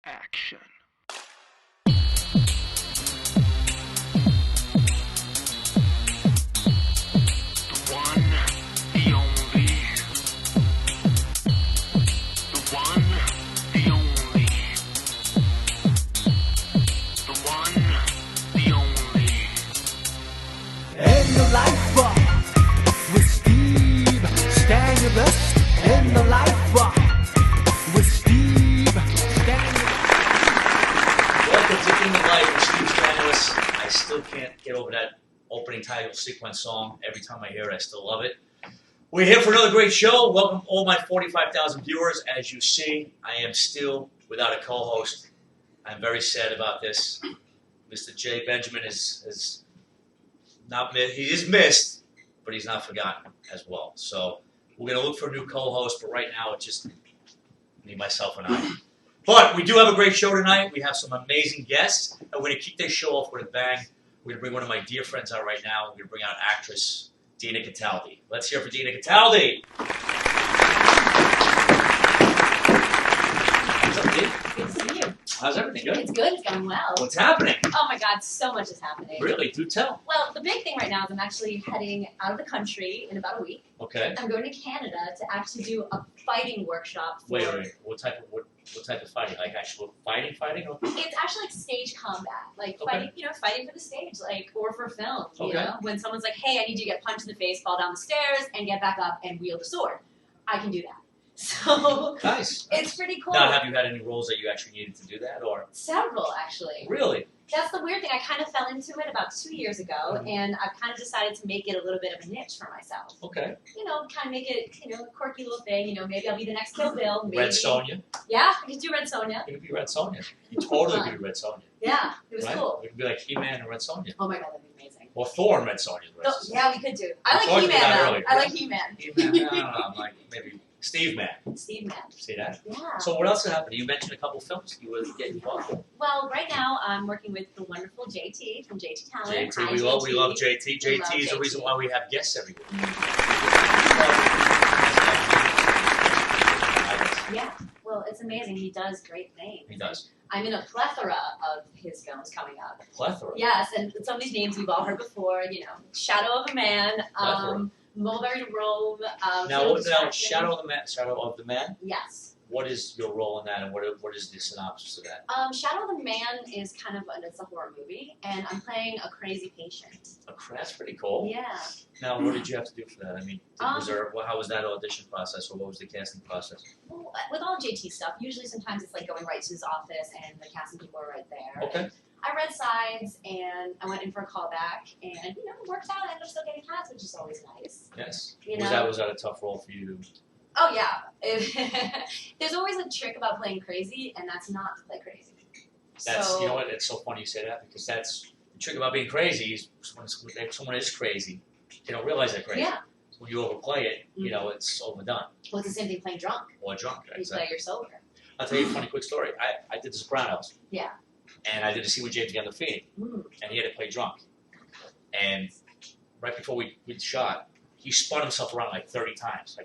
action. The one, the only. The one, the only. The one, the only. In the life box with Steve Stanulis. In the life box with Steve Stanulis. Welcome to In the Life with Steve Stanulis. I still can't get over that opening title sequence song. Every time I hear it, I still love it. We're here for another great show. Welcome all my 45,000 viewers. As you see, I am still without a co-host. I'm very sad about this. Mr. J. Benjamin is not missed. He is missed, but he's not forgotten as well. So we're going to look for a new co-host, but right now it's just me, myself, and I. But we do have a great show tonight. We have some amazing guests, and we're going to kick this show off with a bang. We're going to bring one of my dear friends out right now. We're going to bring out actress Dina Cataldi. Let's hear for Dina Cataldi. What's up, Dina? Good to see you. How's everything? Good? It's good. It's going well. What's happening? Oh my God, so much is happening. Really? Do tell. Well, the big thing right now is I'm actually heading out of the country in about a week. Okay. I'm going to Canada to actually do a fighting workshop. For, Wait. What type of fighting? Like actual fighting? Or? It's actually like stage combat, like Okay. fighting, fighting for the stage, like or for film. You Okay. know, when someone's like, "Hey, I need you to get punched in the face, fall down the stairs, and get back up and wield a sword," I can do that. So Nice. it's pretty cool. Now, have you had any roles that you actually needed to do that, or Several actually. really? That's the weird thing. I kind of fell into it about 2 years ago, Mhm. and I've kind of decided to make it a little bit of a niche for myself. Okay. Kind of make it, a quirky little thing. Maybe I'll be the next Kill Bill. Maybe. Red Sonja. Yeah, I could do Red Sonja. You could be Red Sonja. You totally could be Red Sonja. Yeah, it was Right? cool. You could be like He-Man and Red Sonja. Oh my God, that'd be amazing. Or Thor and Red Sonja. So, yeah, we could do. I like talked He-Man about that though. earlier. I like He-Man. He-Man, I don't know. I'm like maybe Steve Man. Steve Man. See that? Yeah. So what else happened? You mentioned a couple films you were getting involved with. Well, right now I'm working with the wonderful JT from JT Talent. JT, Hi, we love JT. We JT love is the JT. reason why we have guests every week. Yeah. Well, it's amazing. He does great things. He does. I'm in a plethora of his films coming up. A plethora. Yes, and some of these names we've all heard before. Shadow of a Man, Plethora. Mulberry to Rome. Now, Field what now? Distraction. Shadow of the Man. Yes. What is your role in that, and what is the synopsis of that? Shadow of the Man is kind of it's a horror movie, and I'm playing a crazy patient. That's pretty cool. Yeah. Now, what did you have to do for that? I mean, Um, how was that audition process, or what was the casting process? Well, with all JT stuff, usually sometimes it's like going right to his office, and the casting people are right there. Okay. I read sides, and I went in for a callback, and it worked out. I ended up still getting cast, which is always nice. Yes. You Was know? that a tough role for you? Oh yeah. There's always a trick about playing crazy, and that's not to play crazy. That's you know what? It's so funny you say that because that's the trick about being crazy is when someone is crazy, they don't realize they're crazy. Yeah. When you overplay it, it's overdone Well, it's the same thing playing drunk. or drunk. You Exactly. play your sober. I'll tell you a funny quick story. I did The Sopranos. Yeah. And I did a scene with James Gandolfini, Mm. and he had to play drunk. And right before we shot, he spun himself around like 30 times,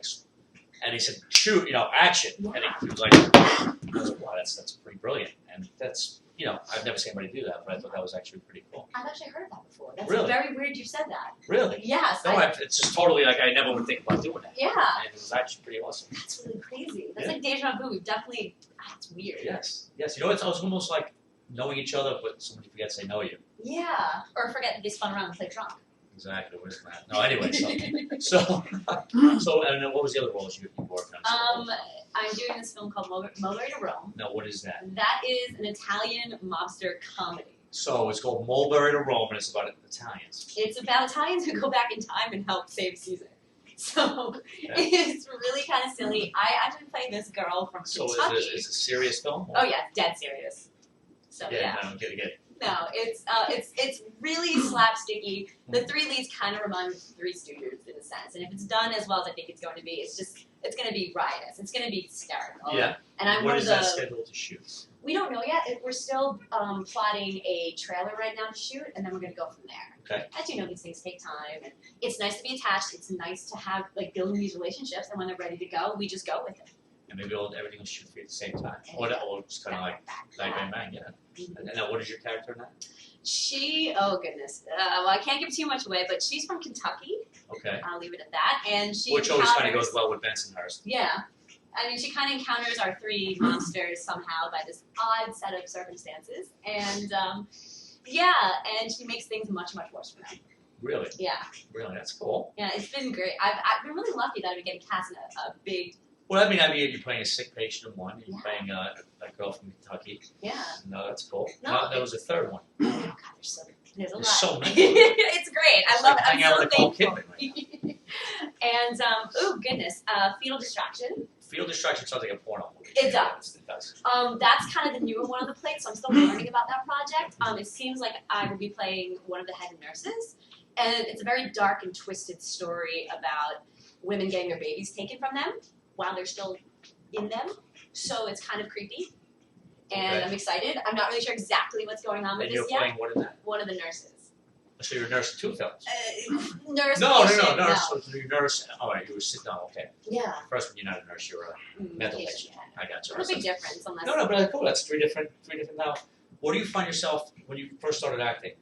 and he said, "Shoot, action!" Yeah. And he was like, "I was like, wow, that's pretty brilliant." And that's I've never seen anybody do that, but I thought that was actually pretty cool. I've actually heard that before. That's Really? very weird you said that. Really? Yes. No, it's just totally like I never would think about doing that. Yeah. And it was actually pretty awesome. That's really crazy. That's Yeah. like deja vu. We've definitely. That's weird. Yes. It's almost like knowing each other, but somebody forgets they know you. Yeah. Or forget that they spun around and played drunk. Exactly. What is that? No, anyway, so and then what was the other roles you worked on? I'm doing this film called Mulberry to Rome. No, what is that? That is an Italian mobster comedy. So it's called Mulberry to Rome, and it's about Italians. It's about Italians who go back in time and help save Caesar. So Yeah. it's really kind of silly. I actually play this girl from So Kentucky. is it a serious film? Oh yeah, dead serious. So yeah. No, get it. No, it's really slapsticky. The three leads kind of remind me of Three Stooges in a sense, and if it's done as well as I think it's going to be, it's going to be riotous. It's going to be hysterical. Yeah. And I'm When one is of the. that scheduled to shoot? We don't know yet. We're still plotting a trailer right now to shoot, and then we're going to go from there. Okay. As you know, these things take time, and it's nice to be attached. It's nice to have building these relationships, and when they're ready to go, we just go with it. And maybe everything will shoot for you at the same time. Or just kind of like bang, bang, bang, yeah. And then what is your character in that? She, oh goodness. Well, I can't give too much away, but she's from Kentucky. Okay. I'll leave it at that. And she Which always kind of goes well with Bensonhurst. Yeah. I mean, she kind of encounters our three monsters somehow by this odd set of circumstances. And, yeah, and she makes things much, much worse for them. Really? Yeah. Really? That's cool. Yeah, it's been great. I've been really lucky that I've been getting cast in a big... Well, I mean, you're playing a sick patient in one. You're Yeah. playing a girl from Kentucky. Yeah. No, that's cool. No, There was a third one. Oh, God, there's a lot. So many. It's great. I love it. Hang out I'm with so Nicole thankful. Kidman right And, oh, goodness, Fetal Distraction. Field Destruction sounds like a porno movie. It does. It does. That's kind of the newer one on the plate, so I'm still learning about that project. It seems like I will be playing one of the head nurses, and it's a very dark and twisted story about women getting their babies taken from them while they're still in them. So it's kind of creepy, and Okay. I'm excited. I'm not really sure exactly what's going on with And this you're yet. playing what in that? One of the nurses. So you're a nurse in two films. Nurse. No, patient, nurse. So you're a nurse. All right, you were sitting down. Okay. Yeah. First one, you're not a nurse. You're a mental patient. I got you. What a big difference, unless. No, but cool. That's three different now. What do you find yourself when you first started acting?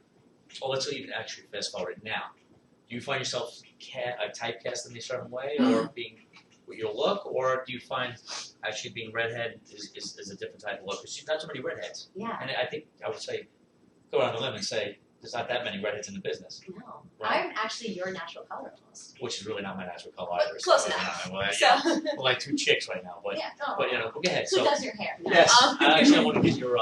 Oh, let's even actually fast forward now. Do you find yourself typecast in a certain way, or being with your look, or do you find actually being redhead is a different type of look? Because you've got so many redheads, Yeah. and I think I would say go on the limb and say there's not that many redheads in the business, No. Right. I'm actually your natural color almost. which is really not my natural color But either. close so, enough. Well, So. we're like two chicks right now, but Yeah. No. but go ahead. Who So does your hair? No. yes, actually I want to get your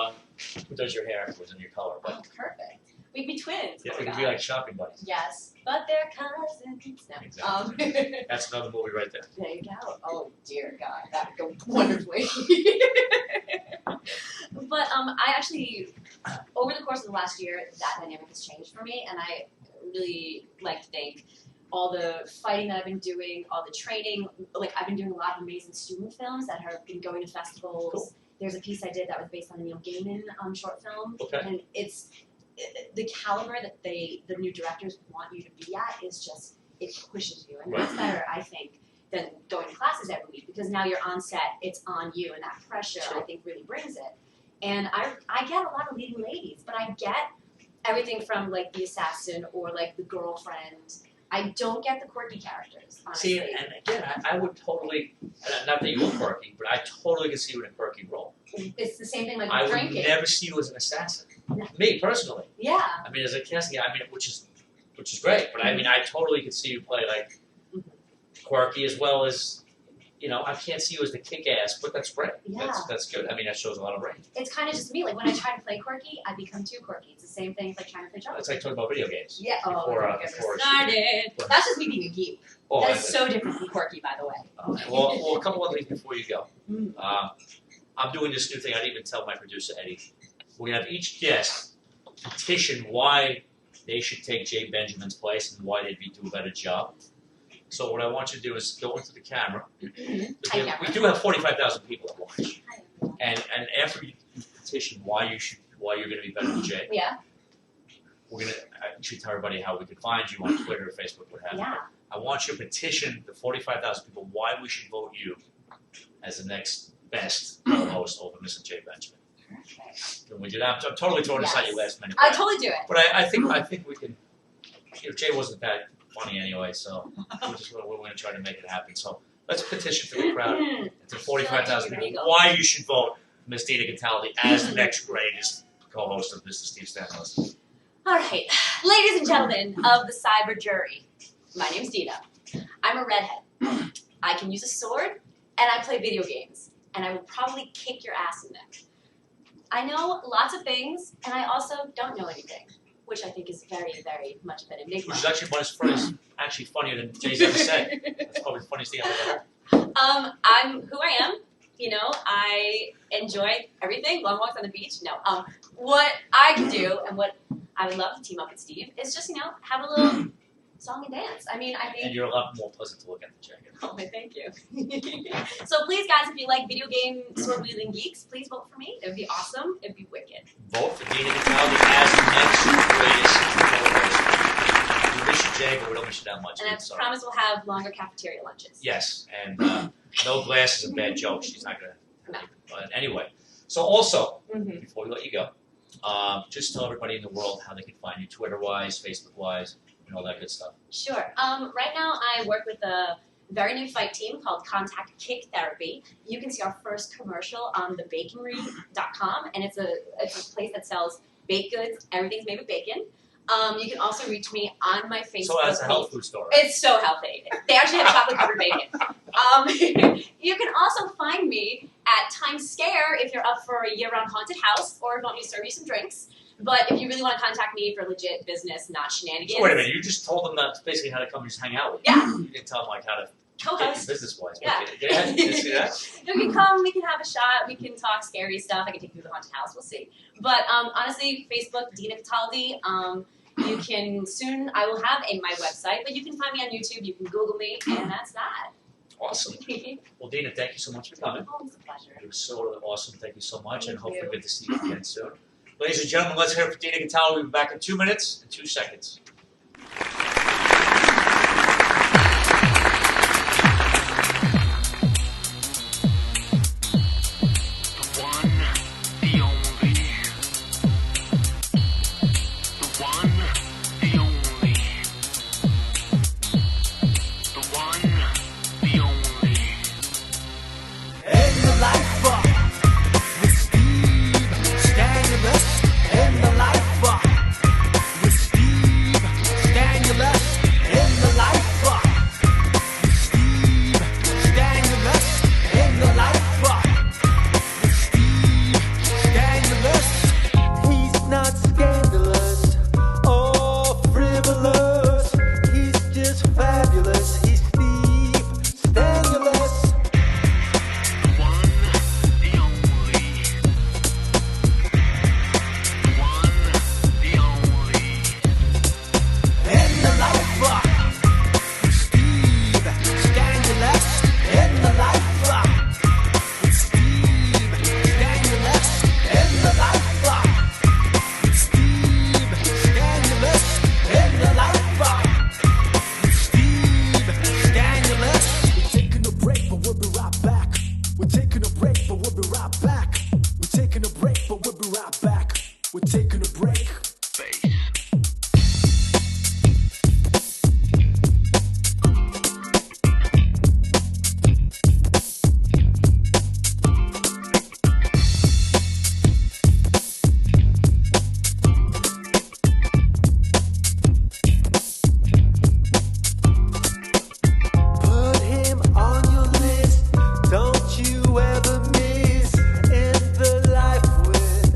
who does your hair if it was in your color, Oh, but perfect. We'd be twins. yeah, Oh, we could God. be like shopping buddies. Yes, but they're cousins. No. Exactly. That's another movie right there. There you go. Oh dear God, that would go wonderfully. But I actually, over the course of the last year, that dynamic has changed for me, and I really like to thank all the fighting that I've been doing, all the training. Like I've been doing a lot of amazing student films that have been going to festivals. Cool. There's a piece I did that was based on the Neil Gaiman short film, Okay. and it's the caliber that the new directors want you to be at is just, it pushes you, and that's better, I think, than going to classes every week, because now you're on set, it's on you, and that pressure, I think, really brings it. And I get a lot of leading ladies, but I get everything from like the assassin or like the girlfriend. I don't get the quirky characters, honestly. See, and again, I would totally, not that you were quirky, but I totally could see you in a quirky role. It's the same thing like I with would drinking. never see you as an assassin. No. Me, personally. Yeah. I mean, as a casting, which is great, but I mean, I totally could see you play like quirky as well as, I can't see you as the kick-ass, but that's great. Yeah. That's good. I mean, that shows a lot of range. It's kind of just me. Like when I try to play quirky, I become too quirky. It's the same thing as like trying to play drunk. It's like talking about video games. Yeah. Oh, Before, don't get me before started. But- That's just me being a geek. Oh, That I is bet. so different from quirky, by the way. Well, a couple of things before you go. Mm. I'm doing this new thing. I didn't even tell my producer, Eddie. We're going to have each guest petition why they should take Jay Benjamin's place and why they'd do a better job. So what I want you to do is go into the camera. Hi, camera. We do have 45,000 people that watch. And after you petition why you're going to be better than Jay, Yeah. we're going to should tell everybody how we can find you on Twitter or Facebook, what have you. Yeah. I want you to petition the 45,000 people why we should vote you as the next best co-host over Mr. Jay Benjamin. Perfect. Can we do that? I'm totally throwing this at you Yes. last minute. I totally do it. But I think we can. Jay wasn't that funny anyway, so we're going to try to make it happen. So let's petition for the crowd to 45,000 people why you should vote Miss Dina Cataldi as the next greatest co-host of Mr. Steve Stanulis. All right, ladies and gentlemen of the cyber jury, my name's Dina. I'm a redhead. I can use a sword, and I play video games, and I will probably kick your ass in them. I know lots of things, and I also don't know anything, which I think is very, very much of an enigma. Which is actually funnier than Jay's ever said. That's probably the funniest thing I've ever heard. I'm who I am. I enjoy everything. Long walks on the beach. No. What I can do and what I would love to team up with Steve is just, have a little song and dance. I mean, I And think. you're a lot more pleasant to look at than Jay. Oh, thank you. So please, guys, if you like video game sword wielding geeks, please vote for me. It would be awesome. It'd be wicked. Vote for Dina Cataldi as the next greatest co-host. We wish you Jay, but we don't wish you that much. And I dude, so. promise we'll have longer cafeteria lunches. Yes, and No glass is a bad joke. She's not gonna. No. But anyway, so also Mhm. before we let you go, just tell everybody in the world how they can find you, Twitter-wise, Facebook-wise, and all that good stuff. Sure. Right now, I work with a very new fight team called Contact Kick Therapy. You can see our first commercial on thebaconry.com, and it's a place that sells baked goods. Everything's made with bacon. You can also reach me on my Facebook. So as a health food store. Right? It's so healthy. They actually have chocolate covered bacon. You can also find me at Times Square if you're up for a year-round haunted house, or if you want me to serve you some drinks. But if you really want to contact me for legit business, not shenanigans. So wait a minute, you just told them that's basically how to come and just hang out with you. Yeah. You didn't tell them like how to get Co-host. your business-wise. Yeah. Yeah, you see that? You can come, we can have a shot, we can talk scary stuff. I can take you to the haunted house, we'll see. But honestly, Facebook, Dina Cataldi. You can soon, I will have my website, but you can find me on YouTube, you can Google me, and that's that. Awesome. Well, Dina, thank you so much for coming. Oh, it's a pleasure. It was so awesome. Thank you so much, and Thank hopefully you. good to see you again soon. Ladies and gentlemen, let's hear it for Dina Cataldi. We'll be back in 2 minutes and 2 seconds. The one, the only. The one, the only. The one, the only. In the life with Steve Stanulis. In the life with Steve Stanulis. In the life with Steve Stanulis. In the life with Steve Stanulis. He's not scandalous or frivolous. He's just fabulous. He's Steve Stanulis. The one, the only. The one, the only. In the life with Steve Stanulis. In the life with Steve Stanulis. In the life with Steve Stanulis. In the life with Steve Stanulis. We're taking a break, but we'll be right back. We're taking a break, but we'll be right back. We're taking a break, but we'll be right back. We're taking a break. Face. Put him on your list. Don't you ever miss in the life with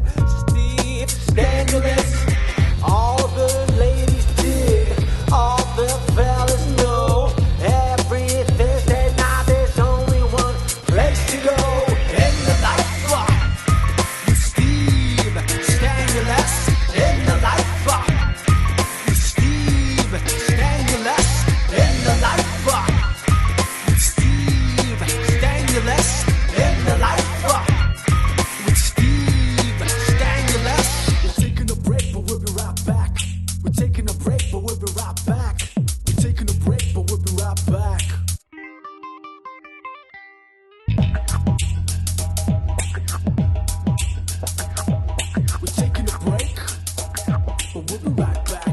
Steve Stanulis. All the ladies dig, all the fellas know. Every Thursday night there's only one place to go. In the life with Steve Stanulis. In the life with Steve Stanulis. In the life with Steve Stanulis. In the life with Steve Stanulis. We're taking a break, but we'll be right back. We're taking a break, but we'll be right back. We're taking a break, but we'll be right back. We're taking a break, but we'll be right back.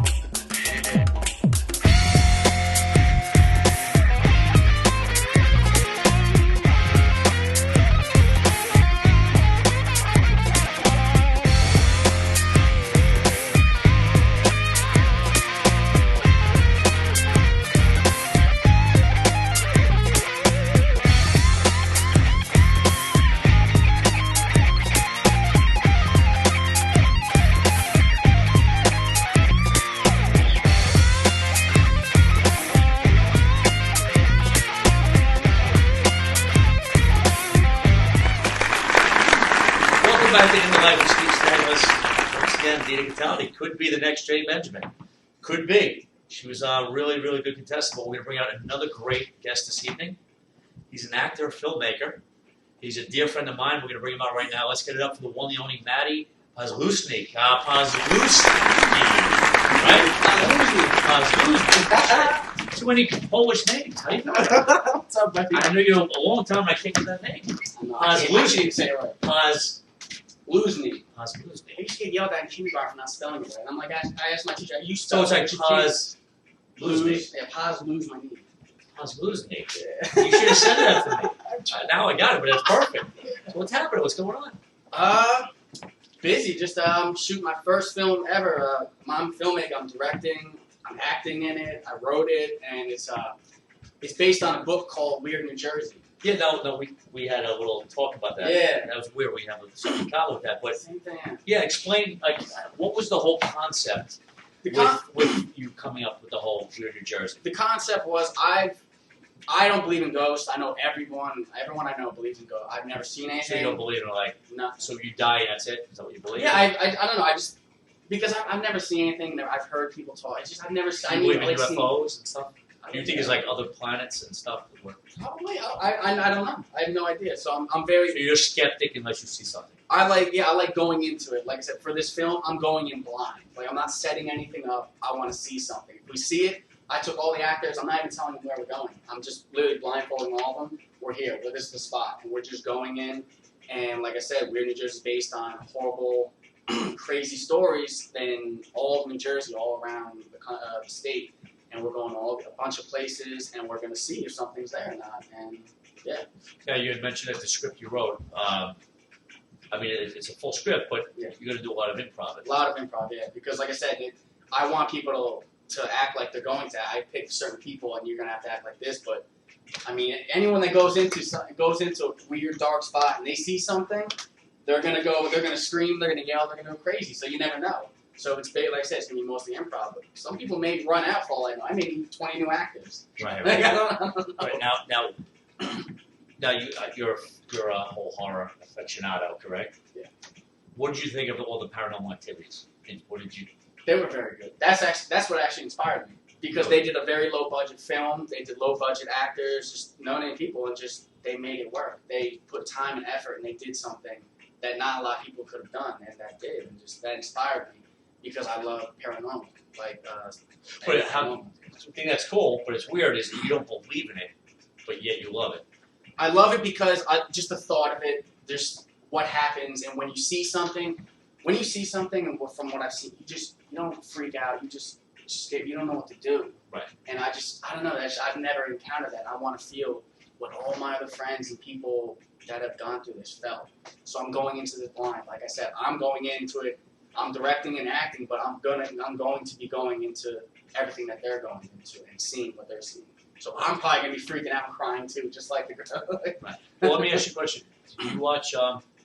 Welcome back to In the Life with Steve Stanulis. Once again, Dina Cataldi could be the next Jay Benjamin. Could be. She was a really, really good contestant, but we're going to bring out another great guest this evening. He's an actor, filmmaker. He's a dear friend of mine. We're going to bring him out right now. Let's get it up for the one and only Matty Polslusny. Polslusny. Right? Polslusny. too many Polish names. How do you know? What's up, buddy? I knew you a long time. I can't get that name. I can't even say it right. Polslusny. Polslusny. I used to get yelled at in kindergarten for not spelling it right. I'm like, I asked my teacher, you So spell it's like Polslusny. Yeah, Polslusny. Polslusny. Yeah. You should have said that to me. Now I got it, but it's perfect. So what's happening? What's going on? Busy. Just shooting my first film ever. I'm filmmaking. I'm directing. I'm acting in it. I wrote it, and it's based on a book called Weird New Jersey. Yeah, no, we had a little talk about that. Yeah. That was weird. We have something in common with that, but Same thing. yeah, explain like what was the whole concept with you coming up with the whole Weird New Jersey? The concept was I don't believe in ghosts. I know everyone I know believes in ghosts. I've never seen anything. So you don't believe in like Nothing. so you die and that's it? Is that what you believe? Yeah, I don't know. I just because I've never seen anything. I've heard people talk. It's just I've never. Do I you need believe in like UFOs and stuff? seen, Do you think there's like other planets and stuff? Probably. I don't know. I have no idea. So I'm very. So you're skeptic unless you see something. I like going into it. Like I said, for this film, I'm going in blind. Like I'm not setting anything up. I want to see something. If we see it, I took all the actors. I'm not even telling them where we're going. I'm just literally blindfolding all of them. We're here. This is the spot, and we're just going in. And like I said, Weird New Jersey is based on horrible, crazy stories in all of New Jersey, all around the state. And we're going a bunch of places, and we're going to see if something's there or not. And yeah. Yeah, you had mentioned that the script you wrote. I mean, it's a full script, but Yeah. you're going to do a lot of improv. A lot of improv, yeah. Because like I said, I want people to act like they're going to. I picked certain people, and you're going to have to act like this. But I mean, anyone that goes into a weird, dark spot and they see something, they're going to scream, they're going to yell, they're going to go crazy. So you never know. So it's like I said, it's going to be mostly improv. But some people may run out for all I know. I may need 20 new actors. Right. Like, I Right. don't know. Right, now you're a whole horror aficionado, correct? Yeah. What did you think of all the paranormal activities? And what did you? They were very good. That's what actually inspired me because they did a very low budget film. They did low budget actors, just no name people, and just they made it work. They put time and effort, and they did something that not a lot of people could have done, and that did, and just that inspired me because I love paranormal. Like, But paranormal. the thing that's cool, but it's weird, is that you don't believe in it, but yet you love it. I love it because just the thought of it. There's what happens, and when you see something, and from what I've seen, you don't freak out. You just you don't know what to do. Right. And I don't know. I've never encountered that. I want to feel what all my other friends and people that have gone through this felt. So I'm going into this blind. Like I said, I'm going into it. I'm directing and acting, but I'm going to be going into everything that they're going into and seeing what they're seeing. So I'm probably going to be freaking out and crying too, just like the girl. Right. Well, let me ask you a question. Do you watch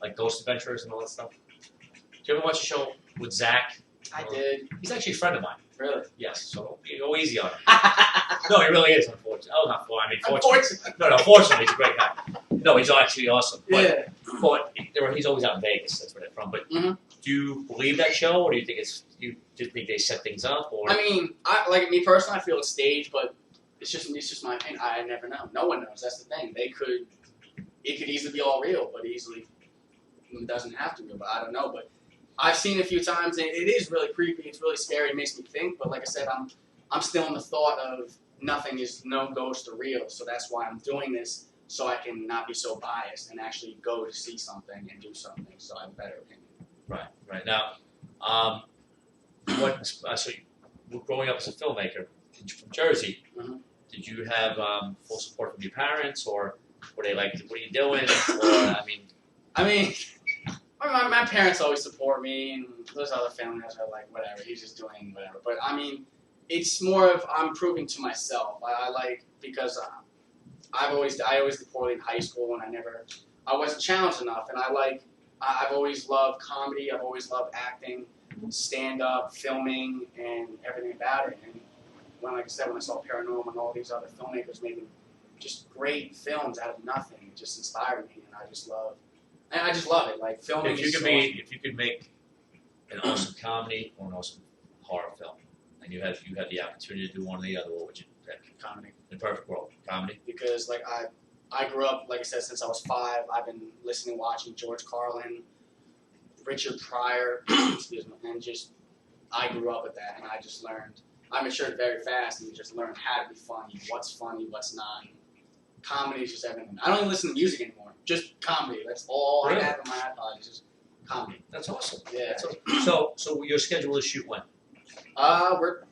like Ghost Adventures and all that stuff? Do you ever watch a show with Zach? I did. He's actually a friend of mine. Really? Yes. So go easy on him. No, he really is. Unfortunately. Oh, not for. I mean, fortunately. Unfortunately. No, fortunately, he's a great guy. No, he's actually awesome. But, Yeah. but he's always out in Vegas. That's where they're from. But Mhm. do you believe that show, or do you think you just think they set things up? Or I mean, like me personally, I feel it's staged, but it's just my opinion. I never know. No one knows. That's the thing. It could easily be all real, but easily it doesn't have to be. But I don't know. But I've seen it a few times, and it is really creepy. It's really scary. It makes me think. But like I said, I'm still in the thought of no ghost or real. So that's why I'm doing this, so I can not be so biased and actually go to see something and do something. So I have a better opinion. right now, so you, growing up as a filmmaker from Jersey, Mhm. did you have full support from your parents, or were they like, "What are you doing?" Or I mean, my parents always support me, and those other family members are like, whatever, he's just doing whatever. But I mean, it's more of I'm proving to myself. I like because I always did poorly in high school, and I wasn't challenged enough. And I've always loved comedy. I've always loved acting, stand up, filming, and everything about it. And like I said, when I saw Paranormal and all these other filmmakers making just great films out of nothing, it just inspired me, and I just love it. Like filming. if you could make an awesome comedy or an awesome horror film, and you had the opportunity to do one or the other, what would you pick? Comedy. In the perfect world, comedy. Because like I grew up, like I said, since I was 5. I've been listening, watching George Carlin, Richard Pryor, excuse me, and just I grew up with that, and I just learned. I matured very fast and just learned how to be funny, what's not. Comedy is just everything. I don't even listen to music anymore. Just comedy. That's all Really? I have in my iPod. Is just comedy. That's awesome. Yeah. That's awesome. So your schedule is shoot when? We're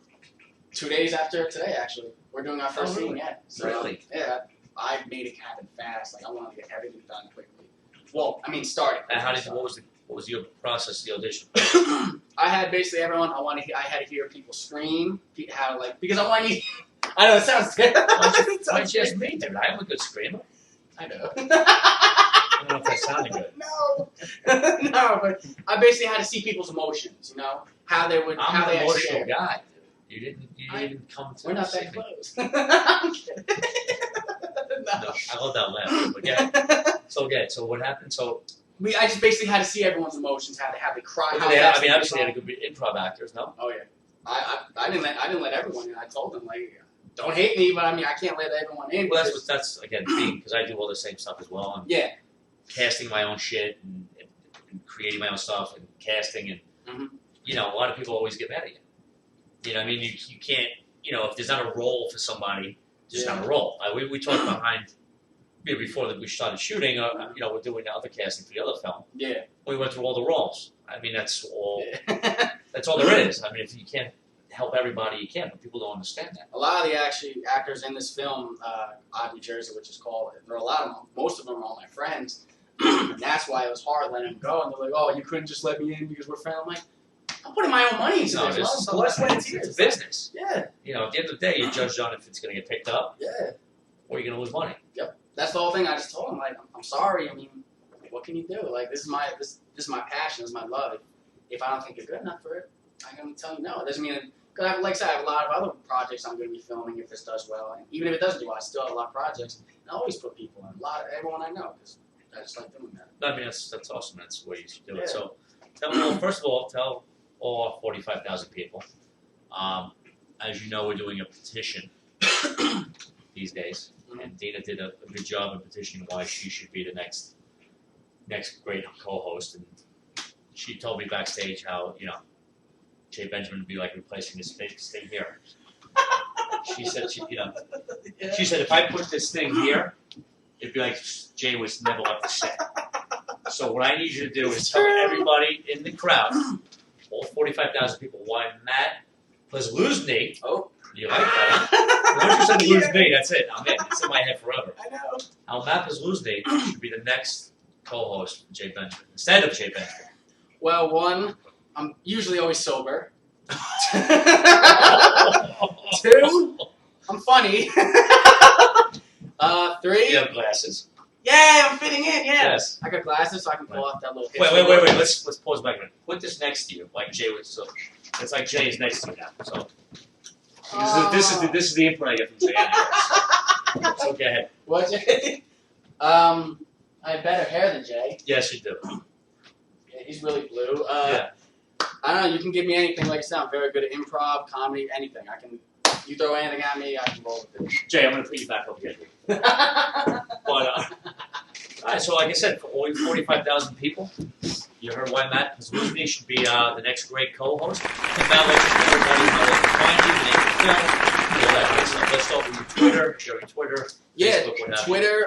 2 days after today. Actually, we're doing our first really? scene yet. So, Really? Yeah. I made it happen fast. Like I wanted to get everything done quickly. Well, I mean, starting. And what was your process? The audition? I had basically everyone. I had to hear people scream. How because I want to. I know it sounds terrible. Why don't you ask me, dude? I'm a good screamer. I know. I don't know if that sounded good. No, no, but I basically had to see people's emotions. You know how they would. I'm how an they emotional actually. guy, dude. You didn't come to. We're not see that me. close. I'm kidding. No, I love that laugh. But yeah. So what happened? So I just basically had to see everyone's emotions, how they cry. How I fast mean, they obviously they cry. had a good improv actors, no? Oh yeah. I didn't let everyone in. I told them don't hate me, but I mean I can't let everyone in. Well, because- that's again being because I do all the same stuff as well. I'm yeah. casting my own shit and creating my own stuff and casting and Mhm. a lot of people always get mad at you. You know, what I mean, you can't. If there's not a role for somebody, there's not a role. We talked behind. Before we started shooting, we're doing other casting for the other film. Yeah. We went through all the roles. I mean, that's all. Yeah. That's all there is. I mean, if you can't help everybody, you can't. But people don't understand that. A lot of the actors in this film, Odd New Jersey, which is called, there are a lot of them. Most of them are all my friends, and that's why it was hard letting them go. And they're like, "Oh, you couldn't just let me in because we're friends." I'm like, "I'm putting my own money into this. it's Blood, sweat, and it's tears." a business. Yeah, At the end of the day, you judge on if it's going to get picked up yeah. or you're going to lose money. That's the whole thing. I just told him, I'm sorry. I mean, what can you do? This is my passion. This is my love. If I don't think you're good enough for it, I'm gonna tell you no. It doesn't mean because like I said, I have a lot of other projects I'm gonna be filming if this does well, and even if it doesn't do well, I still have a lot of projects. And I always put people in. Everyone I know because I just like doing that. I mean, that's awesome. That's the way you should do Yeah. it. So, first of all, tell all our 45,000 people. As you know, we're doing a petition these days. And Dina did a good job in petitioning why she should be the next great co-host. And she told me backstage how Jay Benjamin would be like replacing his thing here. She said she said if I put this thing here, it'd be like Jay was never left the set. So what I need you to do is tell everybody in the crowd, all 45,000 people, why Matt Polslusny. Oh. You like that, huh? Once you said Polslusny, that's it. I'm in. It's in my head forever. I know. How Matt Polslusny should be the next co-host for Jay Benjamin instead of Jay Benjamin. Well, one, I'm usually always sober. 2, I'm funny. 3, You have glasses. yeah, I'm fitting in. Yeah, Yes. I got glasses, so I can pull off that little. Wait. Let's pause back a minute. Put this next to you, like Jay was. So it's like Jay is next to you now. So this is the input I get from Jay. Anyway, so go ahead. What, Jay? I have better hair than Jay. Yes, you do. Yeah, he's really blue. Yeah. I don't know. You can give me anything. Like I said, I'm very good at improv, comedy, anything. You throw anything at me, I can roll with Jay, I'm going to put you back over here. it. But all right. So like I said, for all 45,000 people, you heard why Matt Polslusny should be the next great co-host. Come down, let everybody know where to find you, the name of the film, all that good stuff. Let's start with your Twitter. Share your Twitter. Yeah, Facebook, what have you. Twitter,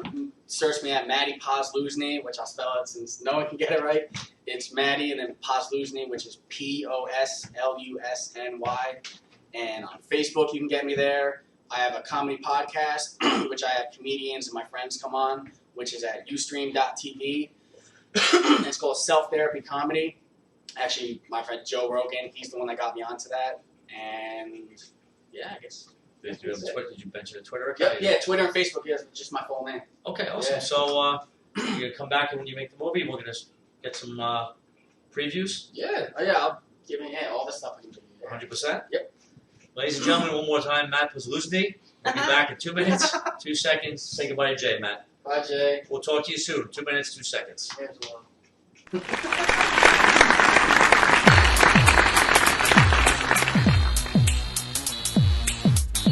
you can search me at Matty Polslusny, which I'll spell it since no one can get it right. It's Matty and then Polslusny, which is Poslusny. And on Facebook, you can get me there. I have a comedy podcast, which I have comedians and my friends come on, which is at ustream.tv. It's called Self-Therapy Comedy. Actually, my friend Joe Rogan, he's the one that got me onto that. And yeah, I guess. Did you mention the Twitter account? Yeah, Twitter and Facebook, yeah, just my full name. Okay, awesome. Yeah. So you're going to come back and when you make the movie, we're going to get some previews. Yeah, I'll give you all the stuff I can do. 100%? Yep. Ladies and gentlemen, one more time, Matt Polslusny. We'll be back in 2 minutes, 2 seconds. Say goodbye to Jay, Matt. Bye, Jay. We'll talk to you soon. 2 minutes, 2 seconds. Here's one.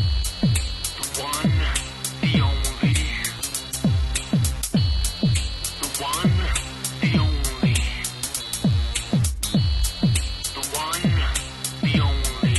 The one, the only. The one, the only. The one, the only.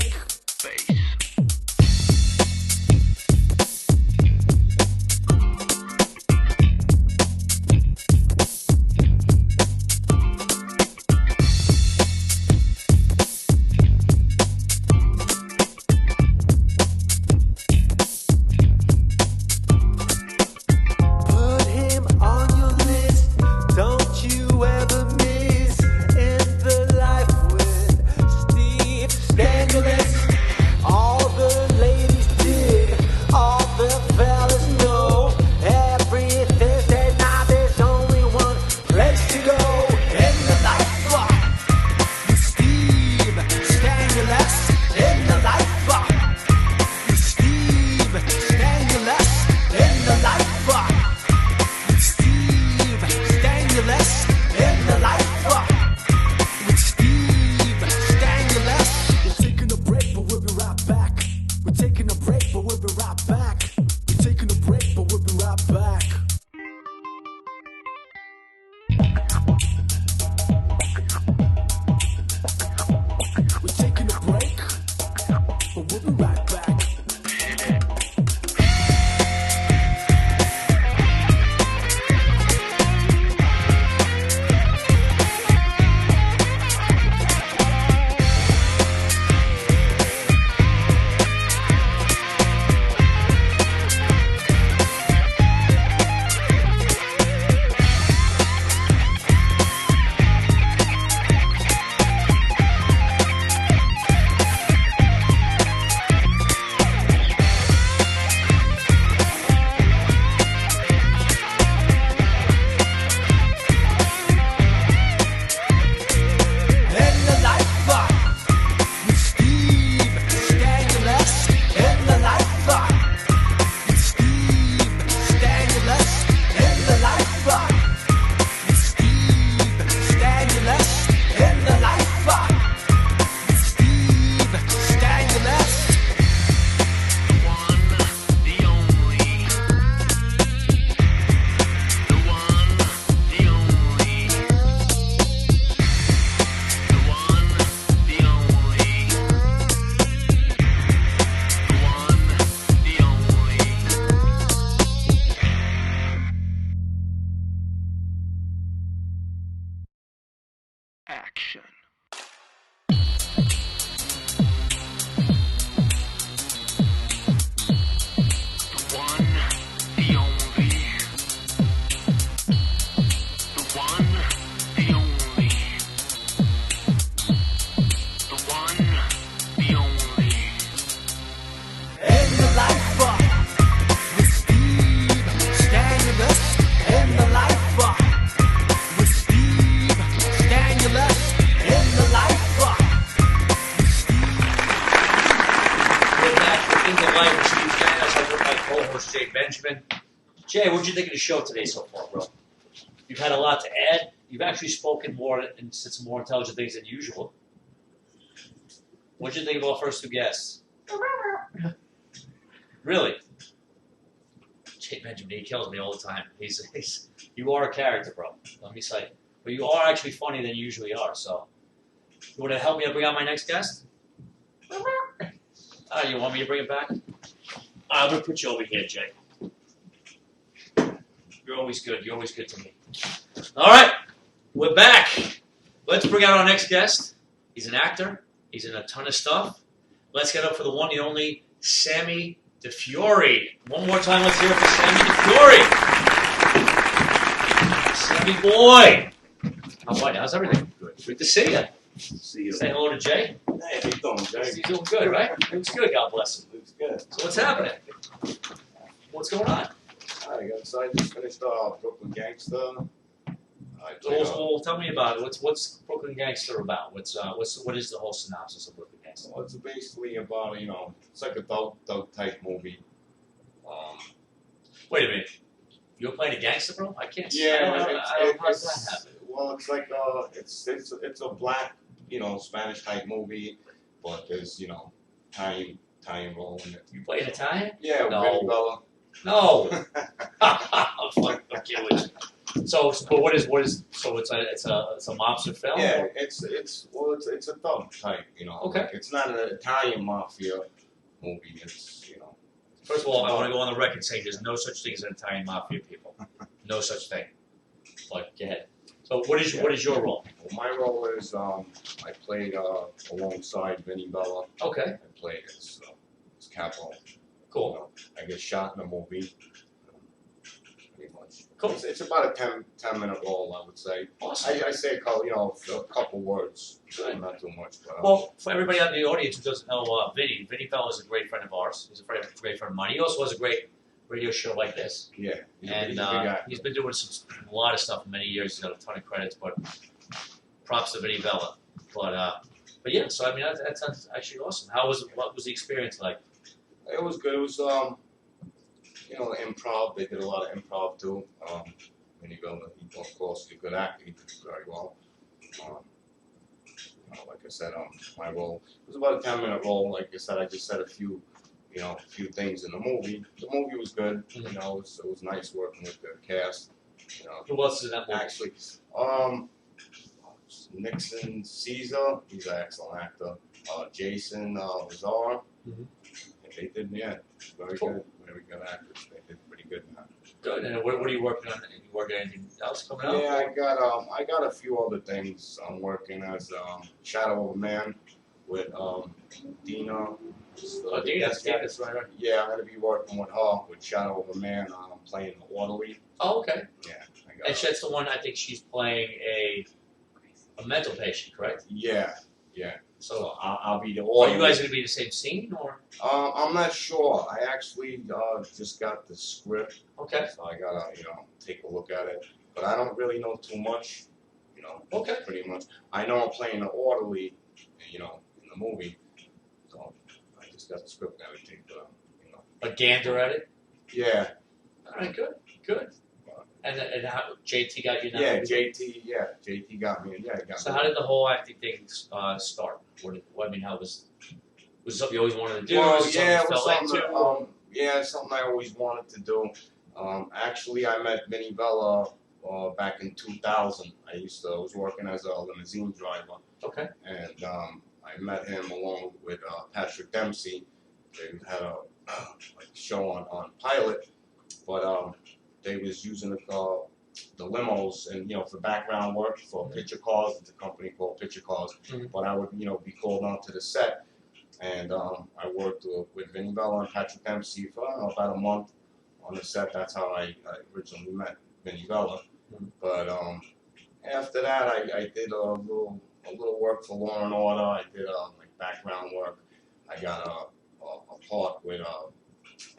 break. Bass. Put him on your list. Don't you ever miss In the Life with Steve Stanulis. All the ladies dig, all the fellas know. Every Thursday night there's only one place to go. In the Life with Steve Stanulis. In the Life with Steve Stanulis. In the Life. Steve Stanulis in the Life with Steve Stanulis. We're taking a break, but we'll be right back. We're taking a break, but we'll be right back. We're taking a break, but we'll be right back. We're taking a break, but we'll be right back. In the Life with Steve Stanulis. In the Life with Steve Stanulis. In the Life with Steve Stanulis. In the Life with Steve Stanulis. The one, the only. The one, the only. The one, the only. The one, the only. Action. The one, the only. The one, the only. The one, the only. In the Life with Steve Stanulis. In the Life with Steve Stanulis. In the Life with Steve. We're back in the life of Steve Stanulis. I'm with my co-host Jay Benjamin. Jay, what'd you think of the show today so far, bro? You've had a lot to add. You've actually spoken more and said some more intelligent things than usual. What'd you think of our first two guests? Really? Jay Benjamin, he kills me all the time. You are a character, bro. Let me say. But you are actually funnier than you usually are, so. You want to help me bring out my next guest? You want me to bring it back? I'm going to put you over here, Jay. You're always good. You're always good to me. All right. We're back. Let's bring out our next guest. He's an actor. He's in a ton of stuff. Let's get up for the one, the only, Sammy Difiore. One more time, let's hear it for Sammy Difiore. Sammy boy. How's everything? Good to see you. See you. Say hello to Jay. Hey, how you doing, Jay? He's doing good, right? Looks good, God bless him. Looks good. So what's happening? What's going on? I got inside. Just finished Brooklyn Gangster. Well, tell me about it. What's Brooklyn Gangster about? What is the whole synopsis of Brooklyn Gangster? Well, it's basically about it's like a dog type movie. Wait a minute. You're playing a gangster, bro? I can't. Yeah, I don't know how does that happen? Well, it's like it's a black Spanish type movie, but there's Italian role in it. You play an Italian? Yeah, No. Vinny Bella. No. I'm fucking with you. So, but what is so it's a mobster film? Yeah, it's a thug type, you know. Okay. Like, it's not an Italian mafia movie. It's, you know. First of all, I want to go on the record saying there's no such thing as an Italian mafia, people. No such thing. But go ahead. So what is your role? Well, my role is I played alongside Vinny Bella. Okay. I played as Capo. Cool. You know, I get shot in the movie. Pretty much. Cool. It's about a 10-minute role, I would say. Awesome. I say a couple words, not too much. But, Well, for everybody out in the audience who doesn't know Vinny Bell is a great friend of ours. He's a great friend of mine. He also has a great radio show like this. yeah, he's a And big guy. he's been doing a lot of stuff for many years. He's got a ton of credits, but props to Vinny Bella. But yeah, so I mean that sounds actually awesome. What was the experience like? It was good. It was improv. They did a lot of improv too. Vinny Bella, he of course is a good actor. He did very well. Like I said, my role was about a 10-minute role. Like I said, I just said a few things in the movie. The movie was good. Mm-hmm. You know, it was nice working with the cast. You know, Who else is in that movie? actually, Nixon Caesar, he's an excellent actor. Jason Lazar, Mhm. they did, very Cool. good, very good actors. They did pretty good in that. Good. And what are you working on? Are you working on anything else coming up? Yeah, I got a few other things. I'm working as Shadow of a Man with Dina. Oh, Dina, that's right. Yeah, I'm gonna be working with her with Shadow of a Man. Playing the orderly. Oh, okay. Yeah, I got And that's the one I think she's playing a mental patient, correct? Yeah. So, So I'll be the are orderly. you guys going to be in the same scene or? I'm not sure. I actually just got the script, Okay. so I gotta take a look at it. But I don't really know too much. Okay. Pretty much. I know I'm playing the orderly, in the movie. So I just got the script and everything. But A gander at it? yeah, All right, good. And how JT got you now? yeah, JT got me. Yeah, he got So me. how did the whole acting thing start? How was it something you always wanted to do? Well, was it something yeah, you it was fell something. into? Something I always wanted to do. Actually, I met Vinny Bella back in 2000. I was working as a limousine driver, Okay. and I met him along with Patrick Dempsey. They had a show on Pilot, but they was using the limos and for background work for Picture Cars. It's a company called Picture Cars. Mhm. But I would be called onto the set, and I worked with Vinny Bella and Patrick Dempsey for about a month on the set. That's how I originally met Vinny Bella. Mhm. But after that, I did a little work for Law and Order. I did like background work. I got a part with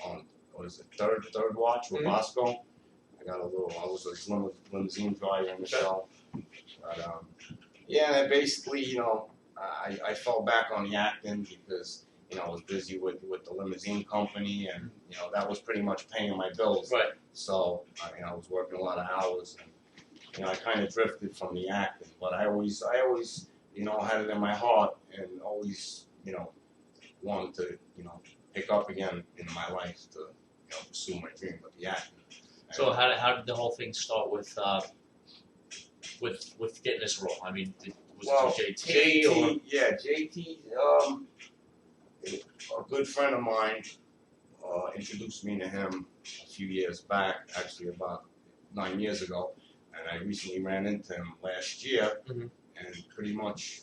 on what is it, Third Watch with Mhm. Bosco. I was a limousine driver in the show. But and basically, I fell back on the acting because I was busy with the limousine company, and that was pretty much paying my bills. Right. So I was working a lot of hours, and I kind of drifted from the acting. But I always had it in my heart, and always wanted to pick up again in my life to pursue my dream with the acting. So how did the whole thing start with getting this role? I mean, was it JT or? Yeah, JT, a good friend of mine, introduced me to him a few years back, actually about 9 years ago, and I recently ran into him last year, Mhm. and pretty much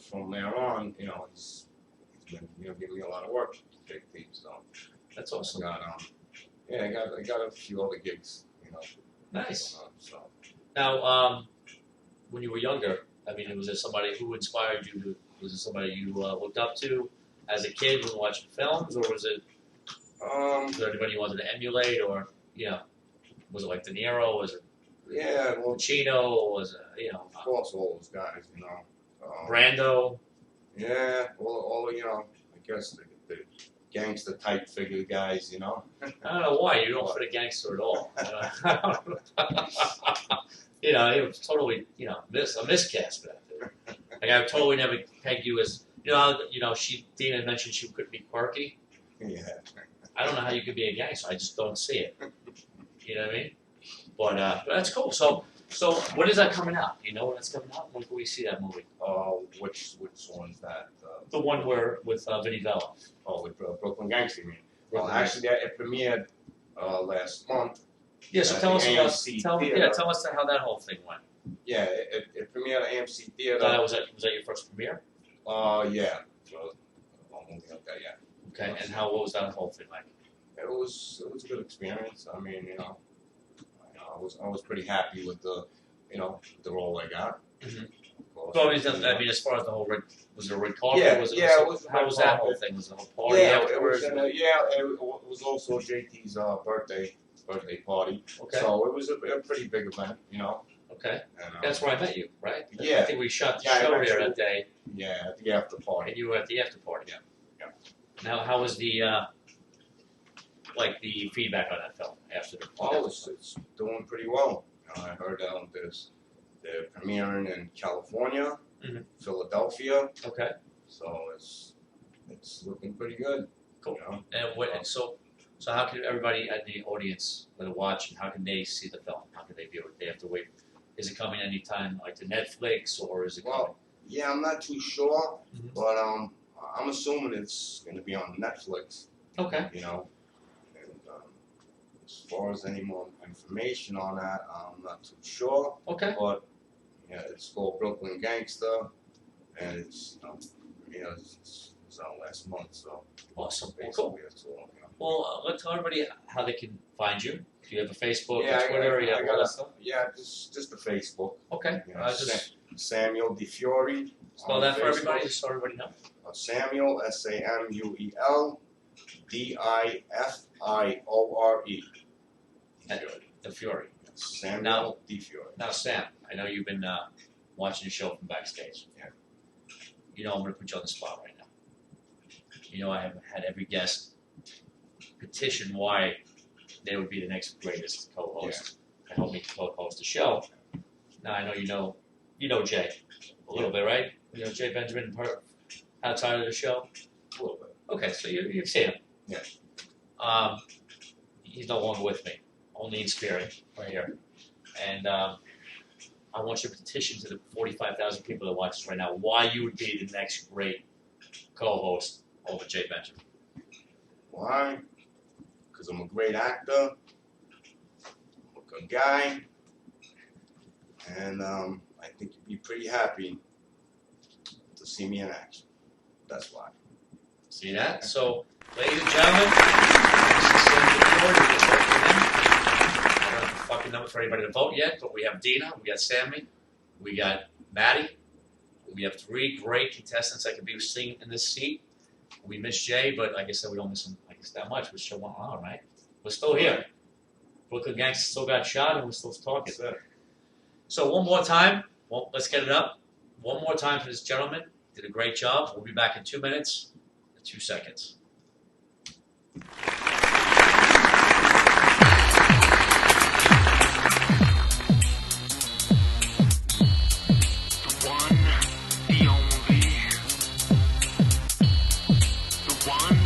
from there on, he's been giving me a lot of work, JT. So That's awesome. I got a few other gigs, Nice. going on, so. Now, when you were younger, I mean, was there somebody who inspired you? Was it somebody you looked up to as a kid when watching films, or was there anybody you wanted to emulate, or was it like De Niro? Was it Yeah, well, Pacino? Was it of course, all those guys, Brando? Yeah, all I guess the gangster type figure guys, I don't know why you don't fit a gangster at all. He was totally a miscast back there. Like I totally never pegged you as Dina mentioned she couldn't be quirky. Yeah. I don't know how you could be a gangster. I just don't see it. You know what I mean? But that's cool. So when is that coming out? Do you know when it's coming out? When can we see that movie? Which one's that? The one where with Vinnie Vella. Oh, with Brooklyn Gangster, you mean? Well, actually, it premiered last month. Yeah, so at tell the us AMC about Theater. tell us how that whole thing went. Yeah, it premiered at AMC Theater. Was that your first premiere? Yeah. So, movie like that, yeah. Okay, and what was that whole thing like? It was a good experience. I mean, I was pretty happy with the role I got. Mhm. Of course. So I mean, as far as the whole was it a red carpet? Yeah, was it, yeah, it was a how red was that whole carpet. thing? Was it a whole party Yeah, afterwards? it was also JT's birthday party. Okay. So it was a pretty big event, Okay. And, That's where I met you, right? Yeah. I think we shot the Yeah, show I met here you. that day, yeah, at the after party. and you were at the after party. Yeah. Now, how was the the feedback on that film after the Oh, it's doing pretty well. I heard they're premiering in California, Mhm. Philadelphia, Okay. so it's looking pretty good. Cool. You know? And so how can everybody at the audience that are watching? How can they see the film? How can they view it? They have to wait. Is it coming anytime like to Netflix or is it coming? Well, yeah, I'm not too sure, Mhm. but I'm assuming it's going to be on Netflix. Okay. And as far as any more information on that, I'm not too sure. Okay. But yeah, it's called Brooklyn Gangster, and it's it's out last month, so Awesome. Well, basically cool. it's all. Well, let's tell everybody how they can find you. Do you have a Facebook, Yeah, a Twitter, you I have got all a- that stuff? Yeah, just the Facebook. Okay. Just Samuel Difiore. spell on that for Facebook. everybody, just so everybody knows. Samuel Samuel Difiore. The Fury. Samuel Now- Difiore. Now, Sam, I know you've been watching the show from backstage. Yeah. I'm going to put you on the spot right now. I have had every guest petition why they would be the next greatest co-host to help me co-host the show. Now, I know you know Jay a little bit, right? You know Jay Benjamin outside of the show? A little bit. Okay, so you've seen him. Yeah. He's no longer with me, only in spirit, right here. And I want you to petition to the 45,000 people that watch us right now why you would be the next great co-host over Jay Benjamin. Why? Because I'm a great actor. I'm a good guy. And I think you'd be pretty happy to see me in action. That's why. See that? So, ladies and gentlemen, this is Sammy Difiore. You just vote for him. I don't have the fucking number for anybody to vote yet, but we have Dina, we got Sammy, we got Matty. We have 3 great contestants that could be sitting in this seat. We miss Jay, but like I said, we don't miss him that much. We're still on, right? We're still here. Brooklyn Gangster still got shot, and we're still talking. That's it. So one more time. Well, let's get it up. One more time for this gentleman. Did a great job. We'll be back in 2 minutes and 2 seconds. The one, the only. The one,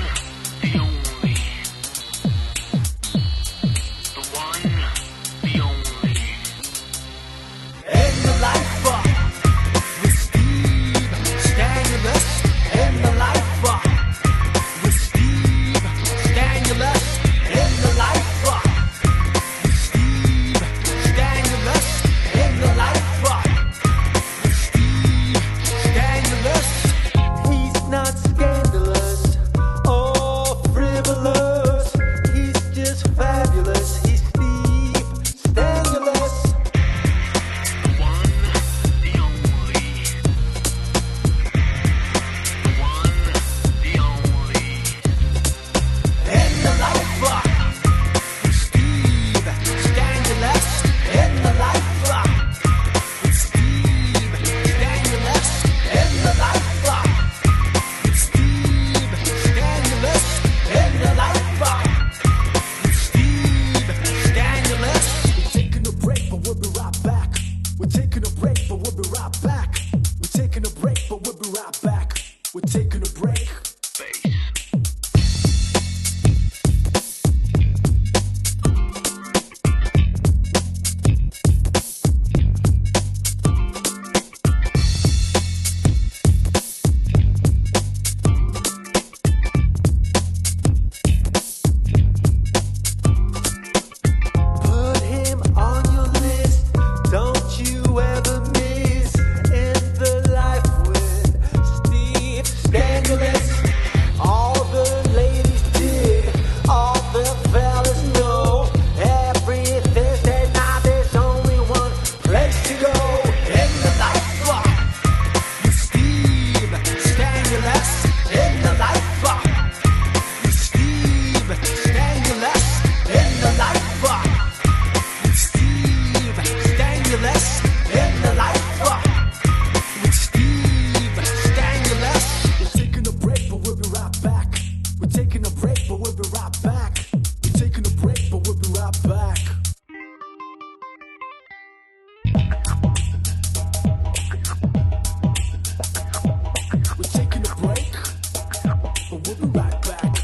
the only. The one, the only. And the life with Steve Stanulis. And the life with We'll be right back.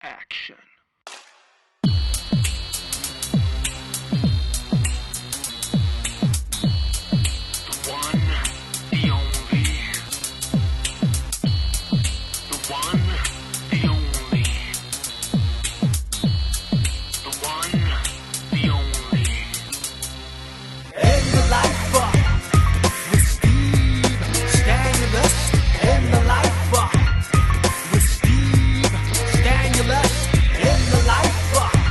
Action. The one, the only. The one, the only. The one, the only. In the life with Steve Stanulis. In the life with Steve Stanulis. In the life with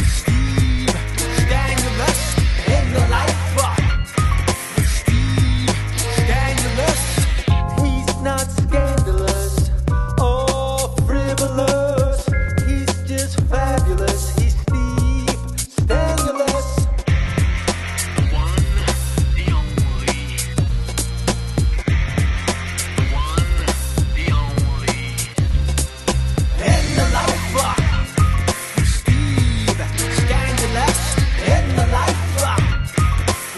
Steve Stanulis. In the life with Steve Stanulis. He's not scandalous or frivolous. He's just fabulous. He's Steve Stanulis. The one, the only. The one, the only. In the life with Steve Stanulis. In the life with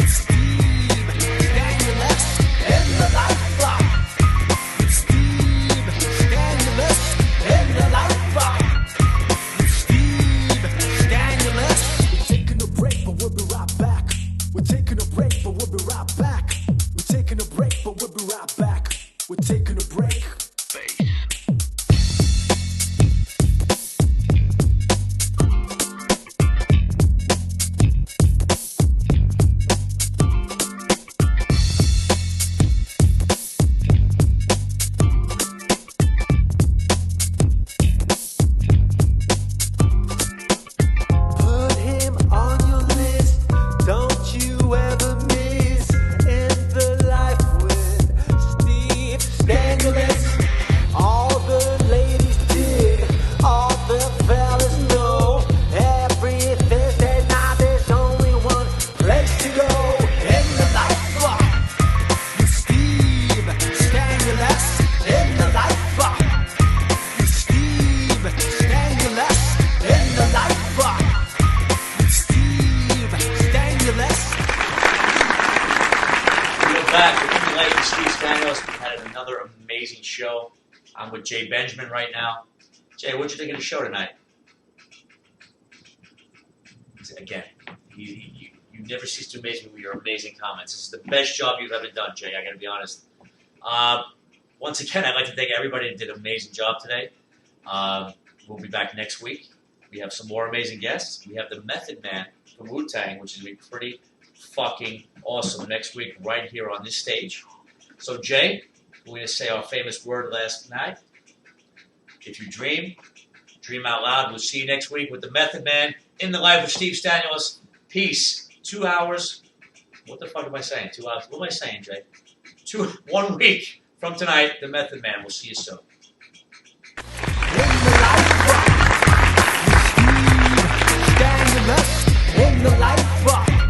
Steve Stanulis. In the life with Steve Stanulis. In the life with Steve Stanulis. We're taking a break, but we'll be right back. We're taking a break, but we'll be right back. We're taking a break, but we'll be right back. We're taking a break. Put him on your list. Don't you ever miss In the Life with Steve Stanulis. All the ladies dig, all the fellas know. Every Thursday night there's only one place to go. In the Life with Steve Stanulis. In the Life with Steve Stanulis. In the Life with Steve Stanulis. We're back with Jimmy Lake and Steve Stanulis. We had another amazing show. I'm with Jay Benjamin right now. Jay, what'd you think of the show tonight? Again, you never cease to amaze me with your amazing comments. This is the best job you've ever done, Jay. I got to be honest. Once again, I'd like to thank everybody that did an amazing job today. We'll be back next week. We have some more amazing guests. We have the Method Man from Wu-Tang, which is going to be pretty fucking awesome next week right here on this stage. So, Jay, we're going to say our famous word last night. If you dream out loud. We'll see you next week with the Method Man in the life of Steve Stanulis. Peace. 2 hours. What the fuck am I saying? 2 hours. What am I saying, Jay? 1 week from tonight, the Method Man. We'll see you soon. In the life